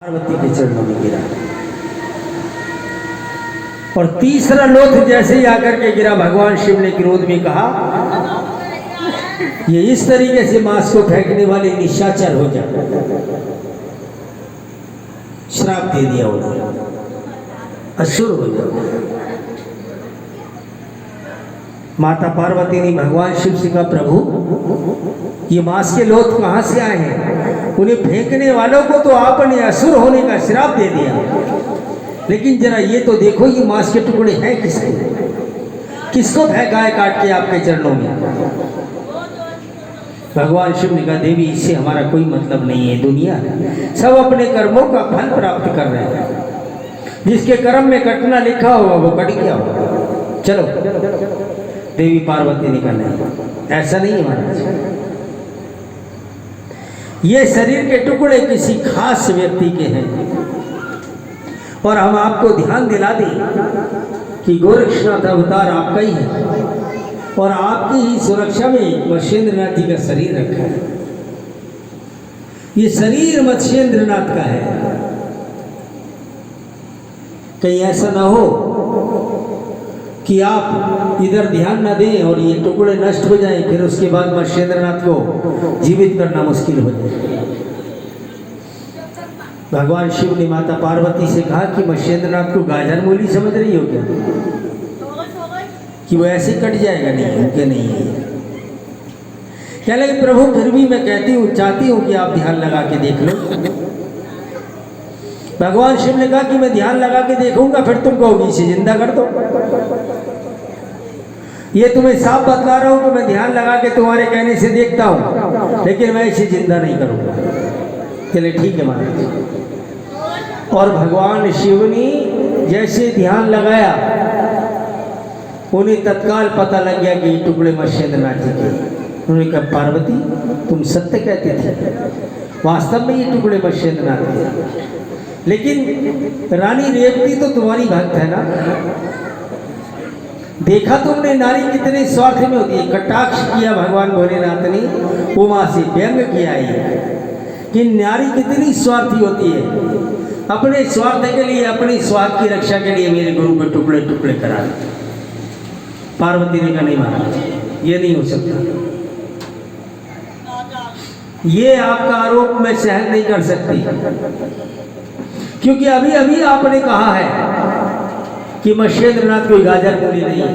पार्वती के चरणों में गिरा और तीसरा लोथ जैसे ही आकर के गिरा, भगवान शिव ने क्रोध में कहा, ये इस तरीके से मांस को फेंकने वाले निशाचर हो जाए। श्राप दे दिया उन्होंने, असुर हो जाओ। माता पार्वती ने भगवान शिव से कहा, प्रभु ये मांस के लोथ कहां से आए हैं? उन्हें फेंकने वालों को तो आपने असुर होने का श्राप दे दिया, लेकिन जरा ये तो देखो ये मांस के टुकड़े हैं किसके? किसको फेंका है काट के आपके चरणों में? भगवान शिव ने कहा, देवी इससे हमारा कोई मतलब नहीं है। दुनिया सब अपने कर्मों का फल प्राप्त कर रहे हैं, जिसके कर्म में कटना लिखा होगा वो कट गया होगा। चलो। देवी पार्वती ने कहा, नहीं ऐसा नहीं है महाराज, ये शरीर के टुकड़े किसी खास व्यक्ति के हैं और हम आपको ध्यान दिला दें कि गोरक्षनाथ अवतार आपका ही है और आपकी ही सुरक्षा में मत्स्येंद्रनाथ जी का शरीर रखा है। ये शरीर मत्स्येंद्रनाथ का है, कहीं ऐसा ना हो कि आप इधर ध्यान न दें और ये टुकड़े नष्ट हो जाएं, फिर उसके बाद मत्स्येंद्रनाथ को जीवित करना मुश्किल हो जाए। भगवान शिव ने माता पार्वती से कहा कि मत्स्येंद्रनाथ को गाजर मूली समझ रही हो क्या, कि वो ऐसे कट जाएगा? नहीं, उनके नहीं है। क्या लगे प्रभु, फिर भी मैं कहती हूँ, चाहती हूँ कि आप ध्यान लगा के देख लो। भगवान शिव ने कहा कि मैं ध्यान लगा के देखूंगा, फिर तुम कहोगी इसे जिंदा कर दो। ये तुम्हें साफ बतला रहा हूं कि मैं ध्यान लगा के तुम्हारे कहने से देखता हूं, लेकिन मैं इसे जिंदा नहीं करूंगा। चले ठीक है महाराज। और भगवान शिव ने जैसे ध्यान लगाया, उन्हें तत्काल पता लग गया कि टुकड़े मत्स्येंद्रनाथ जी के। उन्होंने कहा, पार्वती तुम सत्य कहते थे, वास्तव में ये टुकड़े मत्स्येंद्रनाथ के, लेकिन रानी रेवती तो तुम्हारी भक्त है ना? देखा तुमने नारी कितने स्वार्थ में होती है। कटाक्ष किया भगवान भोलेनाथ ने, उमा से व्यंग किया है कि नारी कितनी स्वार्थी होती है। अपने स्वार्थ के लिए, अपने स्वार्थ की रक्षा के लिए मेरे गुरु को टुकड़े टुकड़े करा दे। पार्वती ने कहा, नहीं महाराज ये नहीं हो सकता, ये आपका आरोप मैं सहन नहीं कर सकती, क्योंकि अभी अभी आपने कहा है कि मत्स्येंद्रनाथ कोई गाजर मूली नहीं है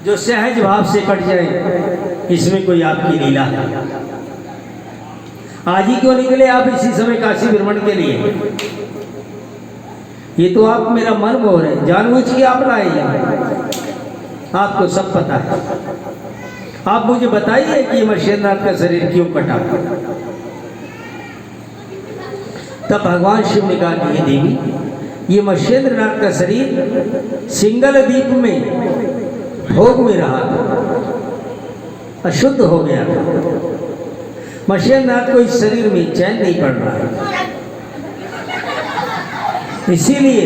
जो सहज भाव से कट जाए। इसमें कोई आपकी लीला है। आज ही क्यों निकले आप इसी समय काशी भ्रमण के लिए? ये तो आप मेरा मन मोह रहे हैं, जानबूझ के आप लाए यहाँ। आपको सब पता है। आप मुझे बताइए कि मत्स्येंद्रनाथ का शरीर क्यों कटा? तब भगवान शिव ने कहा कि हे देवी, ये मत्स्येंद्रनाथ का शरीर सिंगल द्वीप में भोग में रहा था, अशुद्ध हो गया था। मत्स्येंद्रनाथ को इस शरीर में चैन नहीं पड़ रहा है, इसीलिए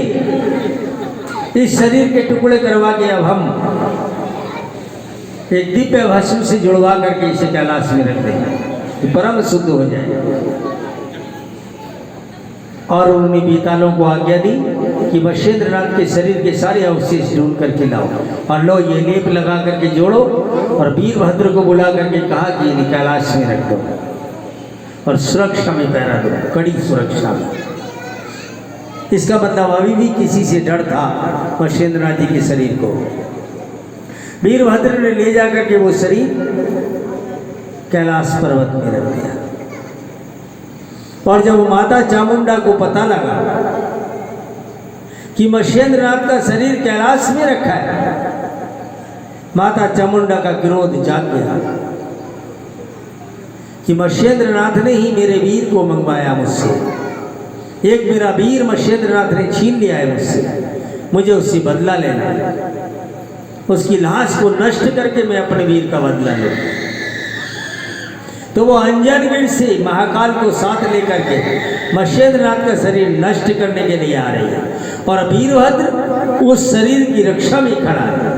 इस शरीर के टुकड़े करवा के अब हम एक दिव्य भस्म से जुड़वा करके इसे कैलाश में रख देंगे, परम शुद्ध हो जाए। और उन्होंने बीतालों को आज्ञा दी कि मत्स्येंद्रनाथ के शरीर के सारे अवशेष ढूंढ करके लाओ और लो ये लेप लगा करके जोड़ो, और वीरभद्र को बुला करके कहा कि इन्हें कैलाश में रख दो और सुरक्षा में पहरा दो, कड़ी सुरक्षा में। इसका मतलब अभी भी किसी से डर था मत्स्येंद्रनाथ जी के शरीर को। वीरभद्र ने ले जाकर के वो शरीर कैलाश पर्वत में रख दिया। और जब माता चामुंडा को पता लगा कि मत्स्येंद्रनाथ का शरीर कैलाश में रखा है, माता चामुंडा का क्रोध जाग गया कि मत्स्येंद्रनाथ ने ही मेरे वीर को मंगवाया मुझसे। एक मेरा वीर मत्स्येंद्रनाथ ने छीन लिया है मुझसे, मुझे उससे बदला लेना है। उसकी लाश को नष्ट करके मैं अपने वीर का बदला लूं। तो वो अंजनगढ़ से महाकाल को साथ लेकर के मत्स्येंद्रनाथ का शरीर नष्ट करने के लिए आ रही है, और वीरभद्र उस शरीर की रक्षा में खड़ा है।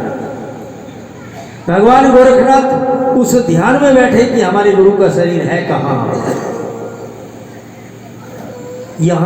भगवान गोरखनाथ उस ध्यान में बैठे कि हमारे गुरु का शरीर है कहाँ। यहाँ